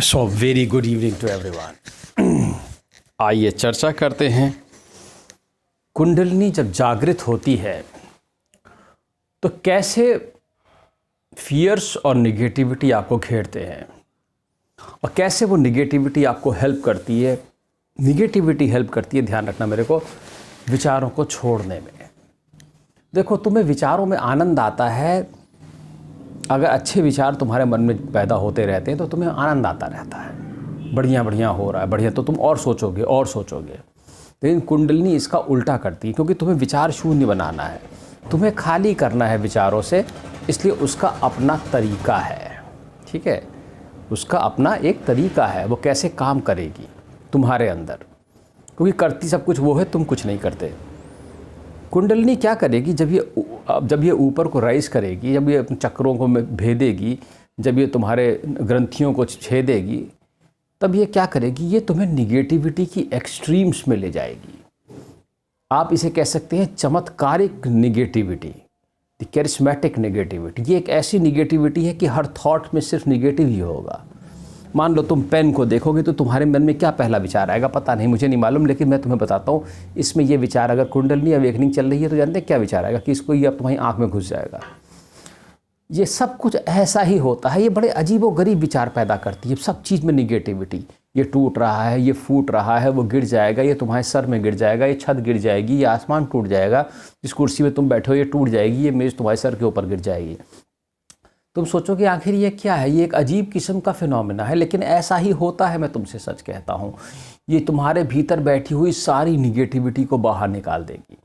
So very good evening to everyone. आइए चर्चा करते हैं। कुंडलिनी जब जागृत होती है तो कैसे फियर्स और निगेटिविटी आपको घेरते हैं और कैसे वो निगेटिविटी आपको हेल्प करती है। निगेटिविटी हेल्प करती है, ध्यान रखना मेरे को, विचारों को छोड़ने में। देखो, तुम्हें विचारों में आनंद आता है। अगर अच्छे विचार तुम्हारे मन में पैदा होते रहते हैं तो तुम्हें आनंद आता रहता है, बढ़िया बढ़िया हो रहा है, बढ़िया, तो तुम और सोचोगे और सोचोगे। लेकिन कुंडलिनी इसका उल्टा करती है, क्योंकि तुम्हें विचार शून्य बनाना है, तुम्हें खाली करना है विचारों से। इसलिए उसका अपना तरीका है, ठीक है, उसका अपना एक तरीका है। वो कैसे काम करेगी तुम्हारे अंदर, क्योंकि करती सब कुछ वो है, तुम कुछ नहीं करते। कुंडलिनी क्या करेगी, जब ये ऊपर को राइज करेगी, जब ये चक्रों को भेदेगी, जब ये तुम्हारे ग्रंथियों को छेदेगी, तब ये क्या करेगी, ये तुम्हें निगेटिविटी की एक्सट्रीम्स में ले जाएगी। आप इसे कह सकते हैं चमत्कारिक निगेटिविटी, द कैरिस्मेटिक निगेटिविटी। ये एक ऐसी निगेटिविटी है कि हर थॉट में सिर्फ निगेटिव ही होगा। मान लो तुम पेन को देखोगे तो तुम्हारे मन में क्या पहला विचार आएगा, पता नहीं, मुझे नहीं मालूम, लेकिन मैं तुम्हें बताता हूँ। इसमें ये विचार, अगर कुंडलिनी अवेकनिंग चल रही है तो जानते हैं क्या विचार आएगा, कि इसको ये अब तुम्हारी आँख में घुस जाएगा। ये सब कुछ ऐसा ही होता है। ये बड़े अजीबोगरीब विचार पैदा करती है सब चीज़ में निगेटिविटी। ये टूट रहा है, ये फूट रहा है, वो गिर जाएगा, ये तुम्हारे सर में गिर जाएगा, ये छत गिर जाएगी, ये आसमान टूट जाएगा, जिस कुर्सी में तुम बैठे हो ये टूट जाएगी, ये मेज़ तुम्हारे सर के ऊपर गिर जाएगी। तुम सोचोगे आखिर ये क्या है, ये एक अजीब किस्म का फिनोमेना है, लेकिन ऐसा ही होता है। मैं तुमसे सच कहता हूँ, ये तुम्हारे भीतर बैठी हुई सारी निगेटिविटी को बाहर निकाल देगी।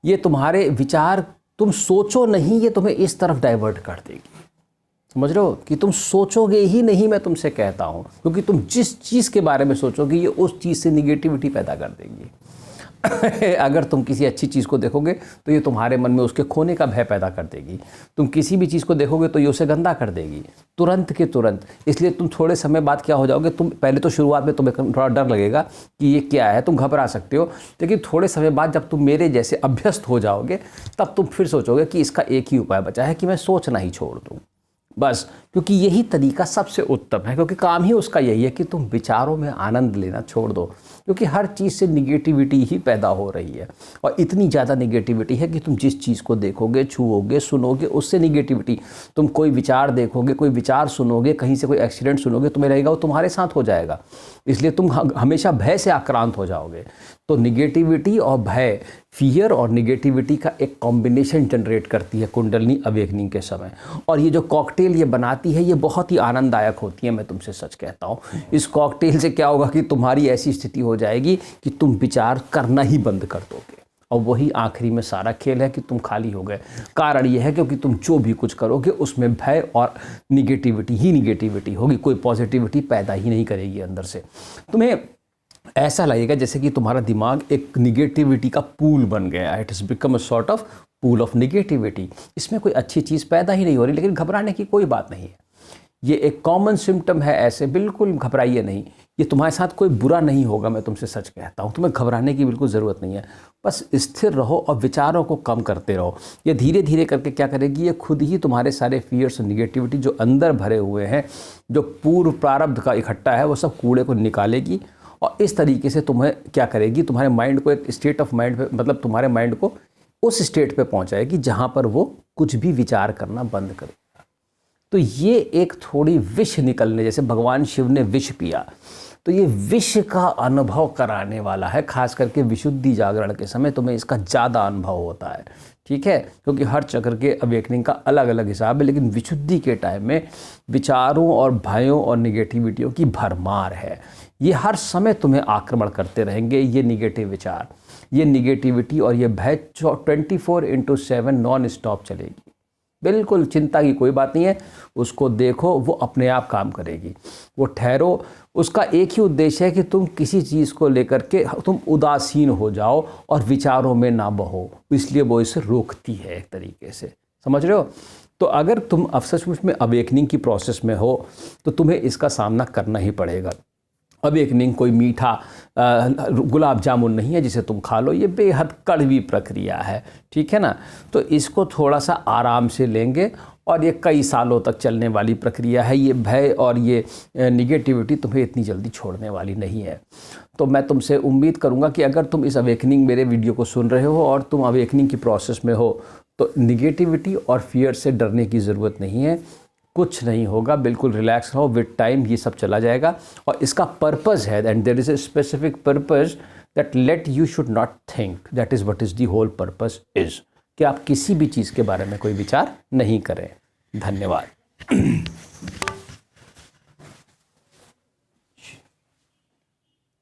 ये तुम्हारे विचार, तुम सोचो नहीं, ये तुम्हें इस तरफ डाइवर्ट कर देगी। समझ रहे हो कि तुम सोचोगे ही नहीं, मैं तुमसे कहता हूँ, क्योंकि तुम जिस चीज़ के बारे में सोचोगे ये उस चीज़ से निगेटिविटी पैदा कर देगी। अगर तुम किसी अच्छी चीज़ को देखोगे तो ये तुम्हारे मन में उसके खोने का भय पैदा कर देगी। तुम किसी भी चीज़ को देखोगे तो ये उसे गंदा कर देगी, तुरंत के तुरंत। इसलिए तुम थोड़े समय बाद क्या हो जाओगे, तुम पहले तो शुरुआत में तुम्हें थोड़ा डर लगेगा कि ये क्या है, तुम घबरा सकते हो, लेकिन थोड़े समय बाद जब तुम मेरे जैसे अभ्यस्त हो जाओगे तब तुम फिर सोचोगे कि इसका एक ही उपाय बचा है कि मैं सोचना ही छोड़ दूँ, बस। क्योंकि यही तरीका सबसे उत्तम है, क्योंकि काम ही उसका यही है कि तुम विचारों में आनंद लेना छोड़ दो, क्योंकि हर चीज़ से निगेटिविटी ही पैदा हो रही है। और इतनी ज़्यादा निगेटिविटी है कि तुम जिस चीज़ को देखोगे, छुओगे, सुनोगे, उससे निगेटिविटी। तुम कोई विचार देखोगे, कोई विचार सुनोगे, कहीं से कोई एक्सीडेंट सुनोगे, तुम्हें लगेगा वो तुम्हारे साथ हो जाएगा, इसलिए तुम हमेशा भय से आक्रांत हो जाओगे। तो निगेटिविटी और भय, फियर और निगेटिविटी का एक कॉम्बिनेशन जनरेट करती है कुंडलिनी अवेकनिंग के समय। और ये जो कॉकटेल ये बनाती है, ये बहुत ही आनंददायक होती है, मैं तुमसे सच कहता हूँ। इस कॉकटेल से क्या होगा कि तुम्हारी ऐसी स्थिति हो जाएगी कि तुम विचार करना ही बंद कर दोगे, और वही आखिरी में सारा खेल है कि तुम खाली हो गए। कारण ये है क्योंकि तुम जो भी कुछ करोगे उसमें भय और निगेटिविटी ही निगेटिविटी होगी, कोई पॉजिटिविटी पैदा ही नहीं करेगी अंदर से। तुम्हें ऐसा लगेगा जैसे कि तुम्हारा दिमाग एक निगेटिविटी का पूल बन गया है। It is become a sort of pool of negativity. इसमें कोई अच्छी चीज़ पैदा ही नहीं हो रही, लेकिन घबराने की कोई बात नहीं है। ये एक कॉमन सिम्टम है, ऐसे बिल्कुल घबराइए नहीं। ये तुम्हारे साथ कोई बुरा नहीं होगा, मैं तुमसे सच कहता हूँ। तुम्हें घबराने की बिल्कुल ज़रूरत नहीं है, बस स्थिर रहो और विचारों को कम करते रहो। ये धीरे धीरे करके क्या करेगी, ये खुद ही तुम्हारे सारे फियर्स और निगेटिविटी जो अंदर भरे हुए हैं, जो पूर्व प्रारब्ध का इकट्ठा है, वो सब कूड़े को निकालेगी। और इस तरीके से तुम्हें क्या करेगी, तुम्हारे माइंड को एक स्टेट ऑफ माइंड पे, मतलब तुम्हारे माइंड को उस स्टेट पे पहुंचाएगी जहां पर वो कुछ भी विचार करना बंद करेगा। तो ये एक थोड़ी विष निकलने, जैसे भगवान शिव ने विष पिया, तो ये विष का अनुभव कराने वाला है। खास करके विशुद्धि जागरण के समय तुम्हें इसका ज़्यादा अनुभव होता है, ठीक है, क्योंकि हर चक्र के अवेकनिंग का अलग अलग हिसाब है। लेकिन विशुद्धि के टाइम में विचारों और भयों और निगेटिविटियों की भरमार है। ये हर समय तुम्हें आक्रमण करते रहेंगे, ये निगेटिव विचार, ये निगेटिविटी और ये भय 24/7 नॉन स्टॉप चलेगी। बिल्कुल चिंता की कोई बात नहीं है, उसको देखो, वो अपने आप काम करेगी। वो ठहरो, उसका एक ही उद्देश्य है कि तुम किसी चीज़ को लेकर के तुम उदासीन हो जाओ और विचारों में ना बहो, इसलिए वो इसे रोकती है एक तरीके से। समझ रहे हो? तो अगर तुम सचमुच में अवेकनिंग की प्रोसेस में हो तो तुम्हें इसका सामना करना ही पड़ेगा। अवेकनिंग कोई मीठा गुलाब जामुन नहीं है जिसे तुम खा लो, ये बेहद कड़वी प्रक्रिया है, ठीक है ना। तो इसको थोड़ा सा आराम से लेंगे और ये कई सालों तक चलने वाली प्रक्रिया है। ये भय और ये निगेटिविटी तुम्हें इतनी जल्दी छोड़ने वाली नहीं है। तो मैं तुमसे उम्मीद करूँगा कि अगर तुम इस अवेकनिंग मेरे वीडियो को सुन रहे हो और तुम अवेकनिंग की प्रोसेस में हो, तो निगेटिविटी और फियर से डरने की ज़रूरत नहीं है। कुछ नहीं होगा, बिल्कुल रिलैक्स रहो, विद टाइम ये सब चला जाएगा। और इसका पर्पज़ है, and there is a specific purpose that let you should not think, that is what is the whole purpose is, कि आप किसी भी चीज़ के बारे में कोई विचार नहीं करें। धन्यवाद।